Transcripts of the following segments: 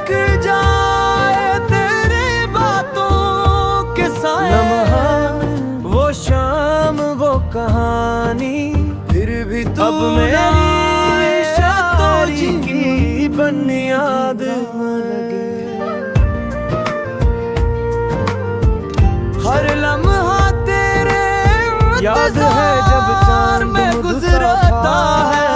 रुक जाए तेरी बातों के साए। लम्हा वो शाम वो कहानी फिर भी तू अब मेरी शायरी की बुनियाद न लगे। हर लम्हा तेरे याद है जब चांद में गुजरता है।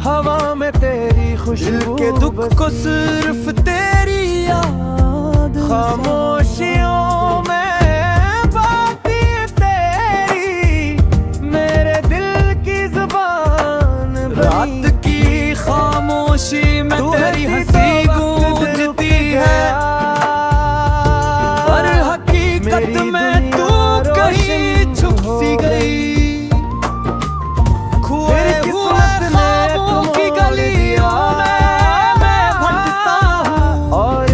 हवा में तेरी खुशबू के दुख को सिर्फ तेरी याद। खामोशियों में बातें तेरी मेरे दिल की जुबान। रात की खामोशी में तेरी हंसी गूंजती है, पर हकीकत में तू कहीं छुप सी गई। खोए हुए ख्वाबों की गलियों में मैं भटकता हूँ, और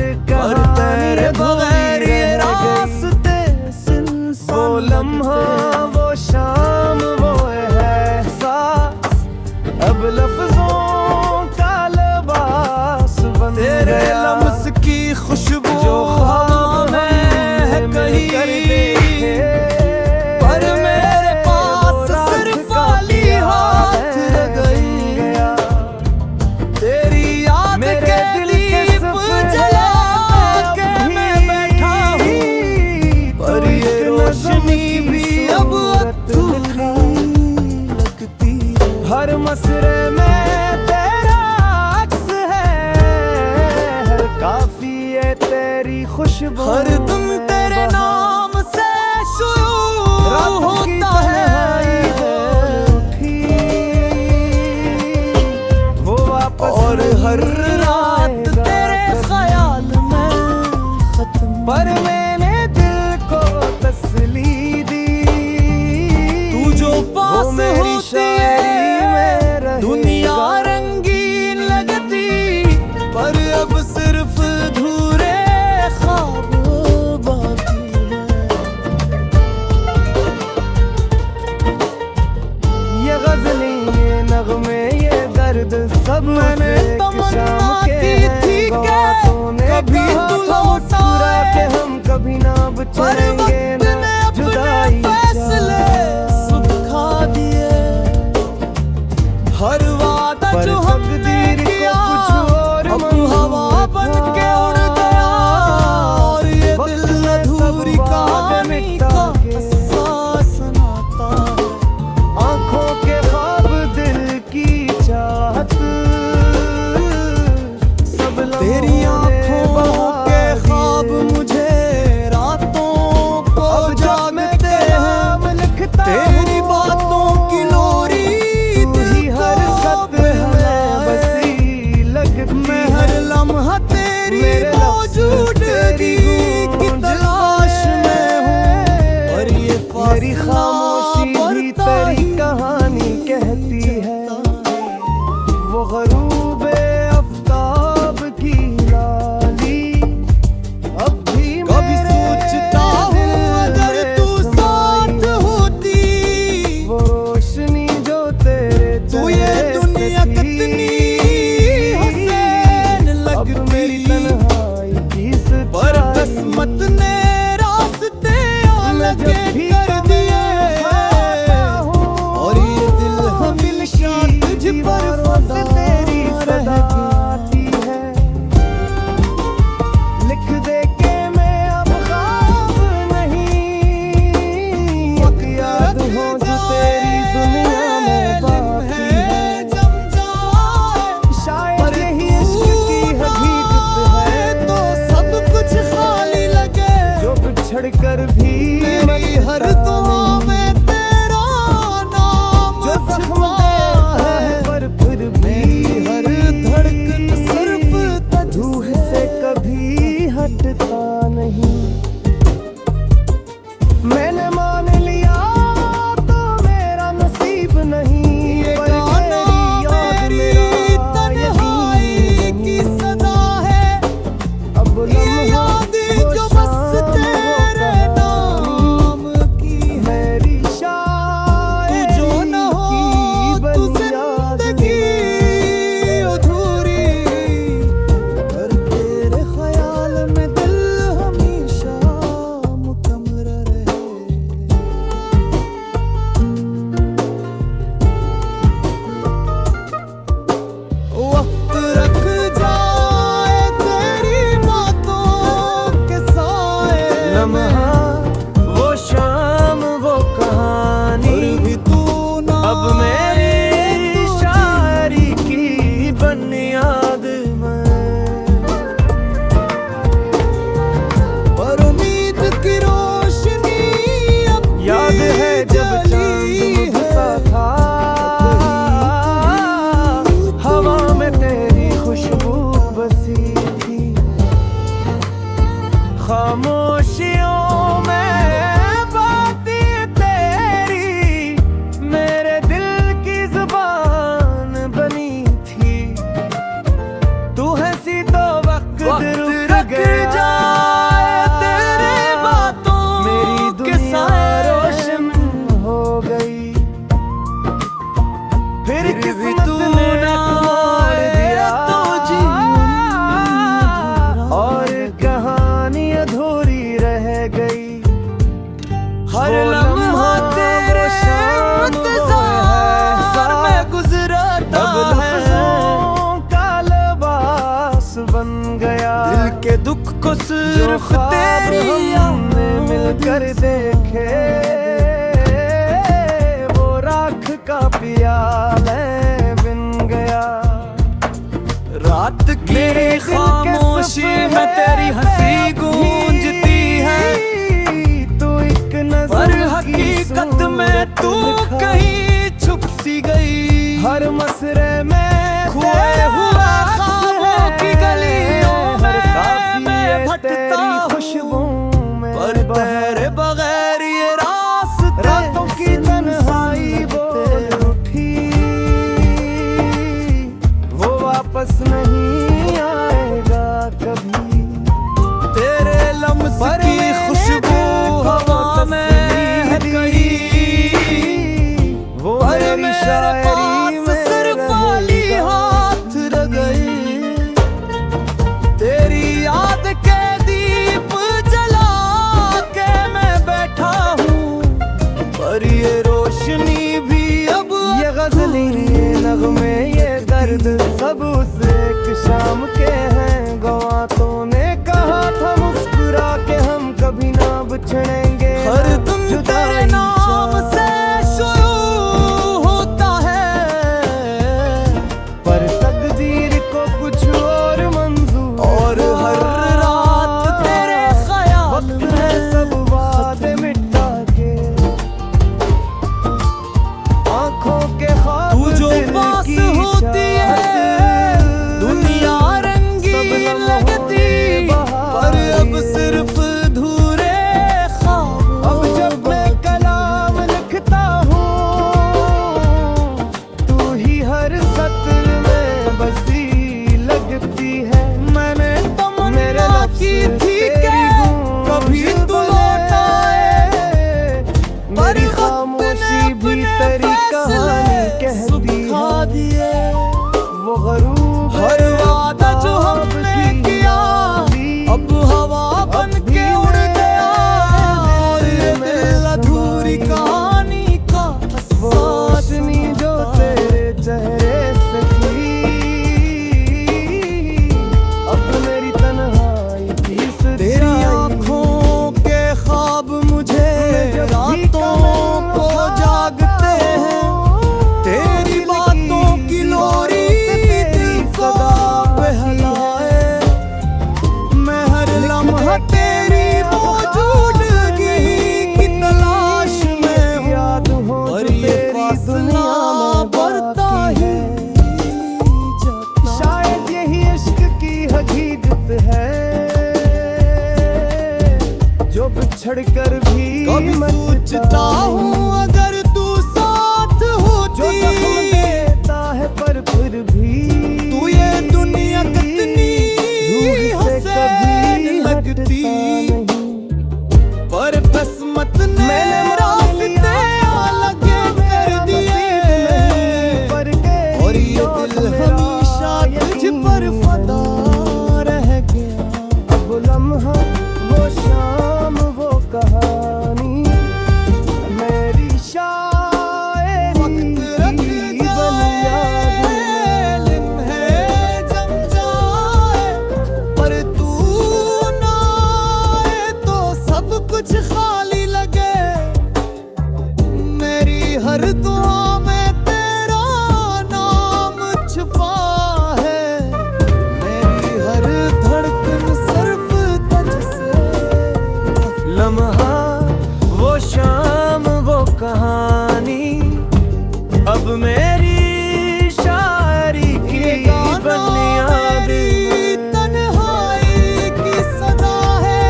तेरे बगैर ये रास्ते सुनसान। वो लम्हा वो शाम वो एहसास अब लफ्जों का लिबास बन तेरे गया। लम्स की खुशबू जो हवा में है कहीं, पर मेरे पास सिर्फ खाली हाथ रह गया। तेरी याद के दीप जला के मैं बैठा हूँ, पर ये रोशनी भी अब अधूरी लगती है। हर मसरे में तेरा अक्स है, हर काफिये तेरी खुशबू। हर तुम तेरे नाम से शुरू होता है, वो वापस और हर रात तेरे ख्याल में खत्म। पर मैंने दिल को तसली दी, तू जो पास वो मेरी होती शायरी में है रहेगा। दुनिया रंगीन लगती, पर अब सिर्फ अधूरे ख्वाब बाकी है। ये गजलें ये नगमे ये दर्द सब मैंने तमन्ना की थी कि कभी तू लौटा के हम कभी ना पर बचेंगे वक्त ना ने अपने जुदाई फैसले सुखा दिए। हर वादा पर जो हमने तकदीर को किया कुछ और अब मंजूर हवा बन के उड़ गया, और ये वक्त दिल ने सब अधूरी बातें कहानी मिटा का के किस्सा सुनाता है। आंखों के ख्वाब दिल की चाहत सब तेरी आंखों के ख्वाब मुझे रातों को जागते हैं। तेरी बातों की लोरी हर सत्य में बसी लगती मैं हर लम्हा तेरी मेरे लफ्ज़ मौजूदगी की तलाश में हूँ, और ये मेरी फासला खामोशी भी बढ़ता तेरी ही कहानी कहती है। वो ग़ुरूब आफ्ताब की लाली अब भी कभी मेरे सोचता हूँ दिल अगर में तू समाई। साथ होती, वो रोशनी जो तेरे तू ये चेहरे दुनिया से थी, कितनी हसीन अब मेरी लगती। तन्हाई की पर सच्चाई। किस्मत ने रास्ते मैं अलग जब भी कर दिए, और ये दिल हमेशा तुझ पर से तेरी सदा रहेगा। आती है। लिख दे के मैं अब ख्वाब नहीं, एक याद हो जो तेरी दुनिया में बाकी है। शायद यही इश्क की हकीकत है, तो सब कुछ खाली लगे। जो बिछड़ कर भी मेरी हर दुआ में तेरा नाम जो छुपा छुपा है, है, पर फिर मेरी भी हर धड़कन सिर्फ रूह से कभी हटता नहीं। मैंने मान लिया तो मेरा नसीब नहीं, ये पर गाना तेरी याद मेरी मेरा तन्हाई यकीन की नहीं। सदा है, अब ये लम्हा यादें वो जो बस शाम वो तेरे नाम सिर्फ तेरी हमने मिलकर देखे, वो राख का पियाला बिन गया। रात की खामोशी में तेरी हंसी गूंजती है, तू एक नजर पर की हकीकत में तू सूरत कहीं छुप सी गई। हर मसरे में खोए हुआ ख्वाबों की गलियों में मैं भटकता खुशबू में पर तेरे बगैर ये रास्ते रातों की तन्हाई बोल उठी, वो वापस नहीं आएगा कभी। तेरे लम्स पर की मैंने खुशबू हवा में है कहीं, वो पर मेरी मेरे शायरी पास में सिर्फ खाली हाथ रह गए। तेरी याद के दीप जला के मैं बैठा हूँ, पर ये रोशनी भी अब ये गजली ये नगमे ये दर्द सब उस एक शाम के हैं। गवातों ने कहा था मुस्कुरा के हम कभी ना बिछड़ेंगे, हर दिन तेरे जुदाई नाम से शुरू होता है, पर तकदीर को कुछ और मंजूर और हर रात तेरे ख्याल वक्त में में सब वादे मिटा के आंखों के ख्वाब तू जो दिल पास की होती है चाहत, दुनिया रंगीन लगती, पर अब सिर्फ धूरे ख्वाब अब जब मैं कलाम लिखता हूँ, तू ही हर सत्र में बसी लगती है। मैंने मेरे तमन्ना लफ्ज़ की थी तेरी कि गूंज कभी तू बने, लौट आए, मेरी पर खामोशी वक्त भी ने तेरी अपने कहानी फैसले कहती सुखा है। दिए। वो गरूब हर वादा जो ख्वाब हमने की किया होती, अब हवा बन अब भी के उड़ मेरे गया, और ये दिल में दिल अधूरी समाई। कहानी का वो एहसास रोशनी जो तेरे चेहरे से थी, अब मेरी तन्हाई की तेरी सच्चाई। आँखों के ख्वाब मुझे जब भी रातों कमर को जागते हैं, तेरी बातों की लोरी दिल को बहलाए। मैं हर लम्हा तेरी मौजूदगी की तलाश में हूँ, याद हो पर जो ये तेरी फासला दुनिया में बढ़ता बाकी ही है। जाता। शायद यही इश्क की हकीकत है, जो बिछड़ कर भी कभी सोचता हूँ अगर तू साथ जो होती, जख्म देता है पर फिर भी तू ये दुनिया कितनी रूह से हसीन कभी लगती, हटता नहीं। पर किस्मत ने मैंने रास्ते अलग कर दिए, पर के और ये दिल हमेशा तुझ पर फदा रह गया। अब लम्हा वो शाम वो कहानी मेरी शायरी वक्त रख की बन याद जाए, लम्हे जम जाए, पर तू ना आए तो सब कुछ खाली लगे। मेरी हर दुआ में तेरा नाम छुपा है, मेरी हर धड़कन सिर्फ तुझसे। लम्हा वो शाम वो कहानी अब मेरी शायरी की ये गाना बन याद मेरी तन्हाई की सदा है,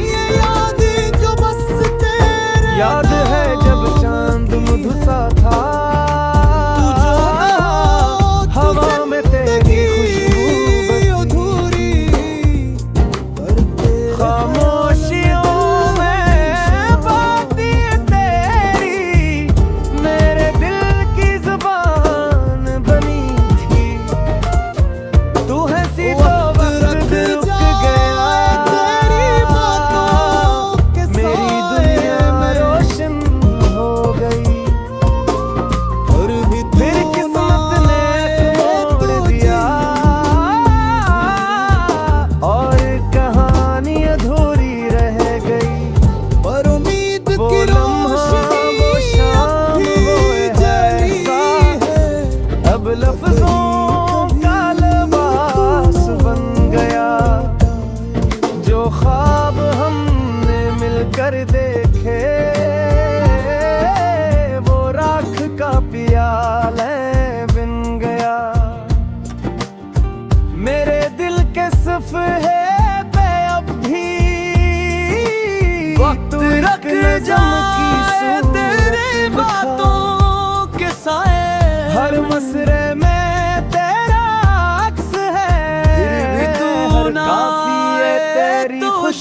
ये याद जो बस तेरे याद है जब चांद मधुसा था, तू जो ना हो, तू हवा में तेरी खुशबू बसी। अधूरी पर तेरे खामोशियों में बातें तेरी मेरे दिल की जुबान बनी थी। तू हंसी तो वक्त रुक गया, तेरी बातों के मेरी साए दुनिया में रोशन हो गई।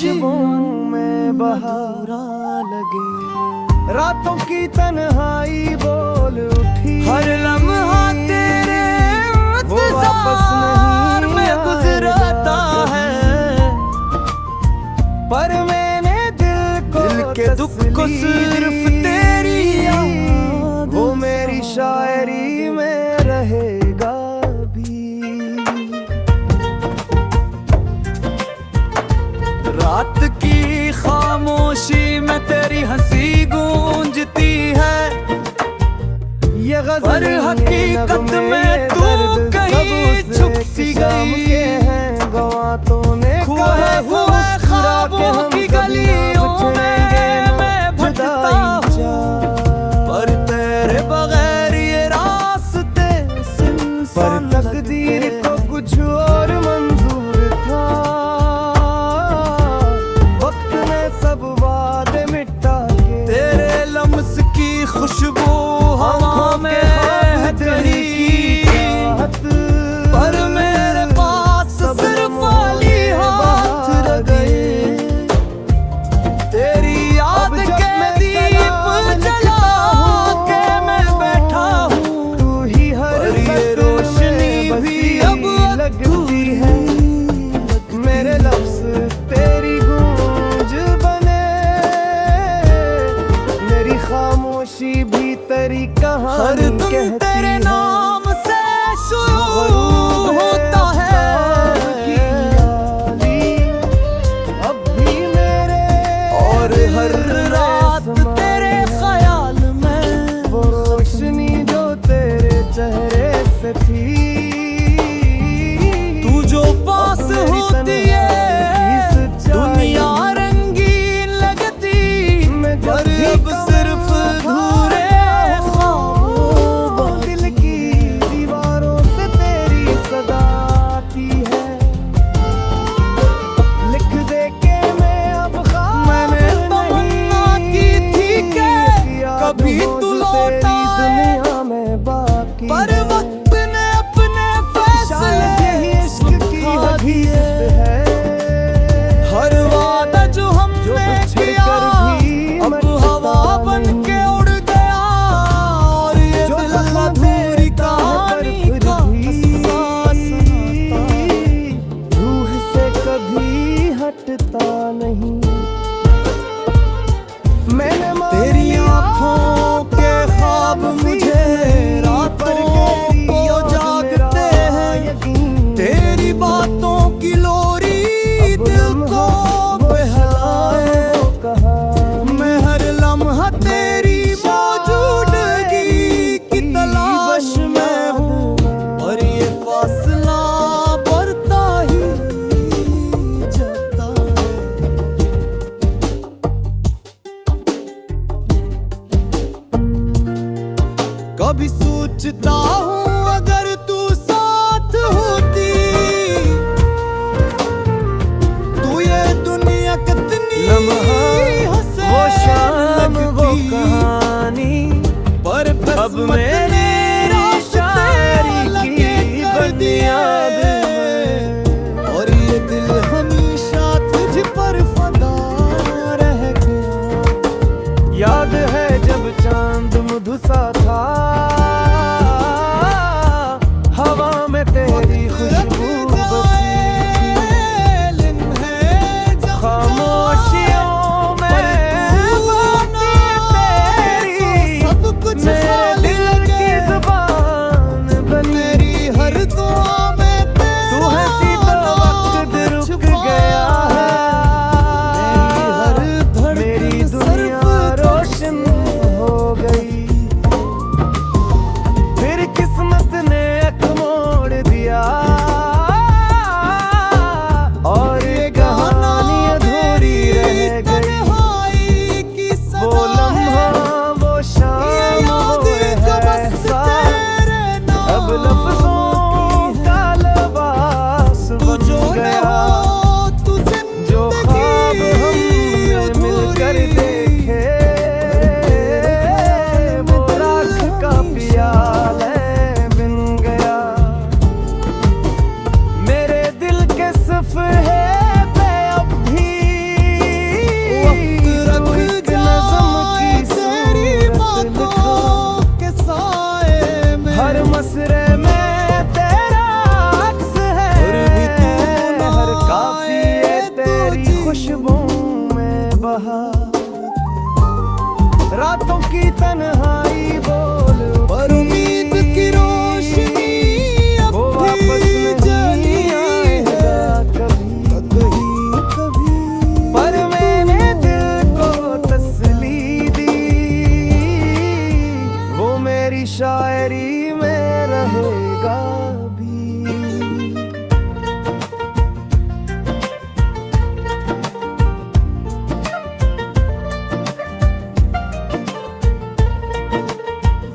खुशबुओं में बहार लगे। रातों की तन्हाई बोल उठी, हर लम्हा तेरे वो वापस इंतजार नहीं में गुजरता है। पर मैंने दिल के दुख को सिर्फ तेरी याद, वो मेरी शायरी में रहेगा भी। रात की खामोशी में तेरी हंसी गूंजती है, ये पर गजल हकीकत में तू कहीं छुप सी गई। हैं गवातों ने खोए हुए ख्वाबों की गलियों में मैं भटकता हूँ, पर तेरे बगैर ये रास्ते सुनसान पर तकदीर लगते। को कुछ और मंजूर था, वक्त ने सब वादे मिटा के तेरे लम्स की खुशबू हवा में है तेरी, पर मेरे पास सिर्फ वाली हाथ रह गए। तेरी याद के दीप जला के मैं बैठा हूँ, तू ही हर पर ये सद रोशनी में भी बसी अब लगती है। मेरे लफ्ज तेरी गूंज बने, मेरी खामोशी भी तेरी हर कहानी तुम कहती तेरे है। नाम से शुरू होता है, अब भी मेरे और हर रात तेरे ख्याल में वो रोशनी जो तेरे चेहरे से थी, तू जो पास होती है दुनिया रंगीन लगती, पर अब सिर्फ अधूरे ख्वाब। दिल की दीवारों से तेरी सदा आती है। लिख दे के मैं अब ख्वाब मैंने तमन्ना की थी कि कभी याद हो तू जो लौट तेरी आए, दुनिया में बाकी पर है। वक्त ने अपने शायद यही इश्क फैसले की सुखा हकीकत दिए। है। हर वादा जो हमने बिछड़ किया कर भी अब मिटता हवा बन नहीं। के उड़ गया, और ये जो दिल सफा अधूरी देता है कहानी पर का फिर भी एहसास सुनाता। रूह से कभी हटता नहीं। मैंने मान तेरी लिया आँखों के ख्वाब मुझे रातों को जागते हैं, तेरी बातों की लोरी दिल को बहलाए। मैं हर लम्हा तेरी मौजूदगी की तलाश में हूँ, और ये फासला बढ़ता ही जाता है। कभी सोचता हूँ अगर तू साथ होती, तू ये दुनिया कितनी लम्हा, हंसे वो शाम, वो लगती। कहानी, पर अब मेरी शायरी की बुनियाद में। और ये दिल हमेशा तुझ पर फदा रह गया। याद है जब चांद मधु सा था, हवा में तेरी खुशबू बसी थी। खामोशियों में बातें तेरी, सब कुछ मेरे दिल की जुबान बनी। मेरी हर दुआ में तू हंसी तो वक्त रुक गया है। मेरी हर धड़कन मेरी दुनिया सिर्फ रोशन हो गई। मसरे में तेरा अक्स है, और भी तू ना हर काफिए तेरी खुशबू में बहा। रातों की तन्हाई बोल पर उम्मीद की रोशनी अब वो वापस भी जली नहीं है आएगा कभी। कभी। पर मैंने दिल को तसल्ली दी, वो मेरी शायरी में रहेगा भी।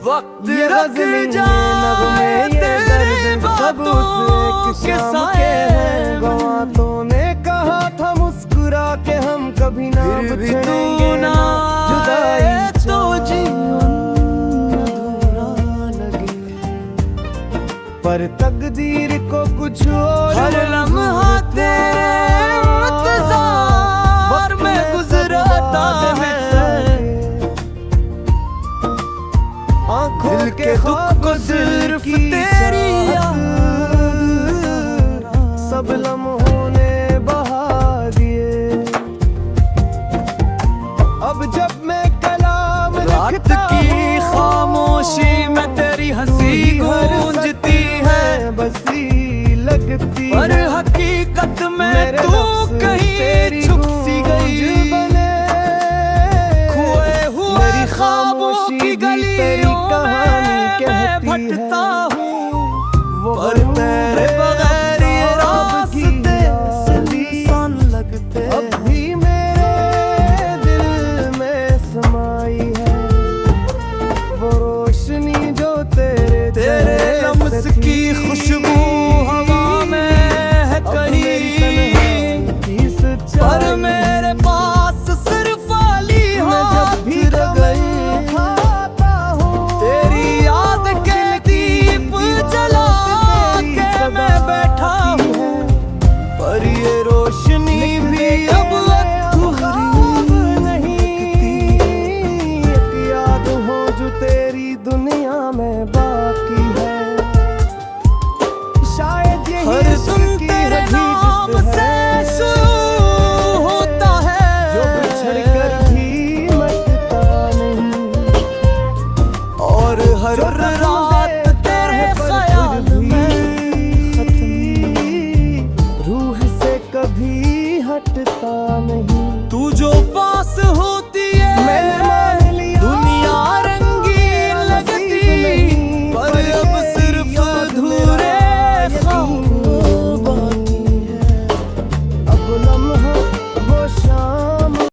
वक्त ये रख गज़ल, ये जाए नग़्मे, ये दर्द सब उस एक शाम के हैं। गवातों ने कहा था मुस्कुरा के हम कभी ना फिर भी तू बिछड़ेंगे ना ना। जुदाई आए तो जीवन अधूरा लगे, पर तकदीर को कुछ और हर लम्हा तेरे इंतज़ार में गुजरता है। आंखों दिल के दुख को सिर्फ की तेरी चाहत सब लम्हों ने बहा दिए। अब जब मैं कलाम रात लिखता की हूँ, खामोशी में तेरी हंसी गूंजती है, बसी लगती पर है। हकीकत में मेरे तू लफ्ज़ कहीं तेरी छुप सी गूंज गई। बने, खोए हुए मेरी ख्वाबों खामोशी की भी गलियों तेरी कहानी में मैं कहती भटकता है। हूँ, वो पर तेरे बगैर ये रास्ते सुनसान लगते। अब भी मेरे दिल में समाई है, वो रोशनी जो तेरे तेरे जैसे लम्स की थी। खुशबू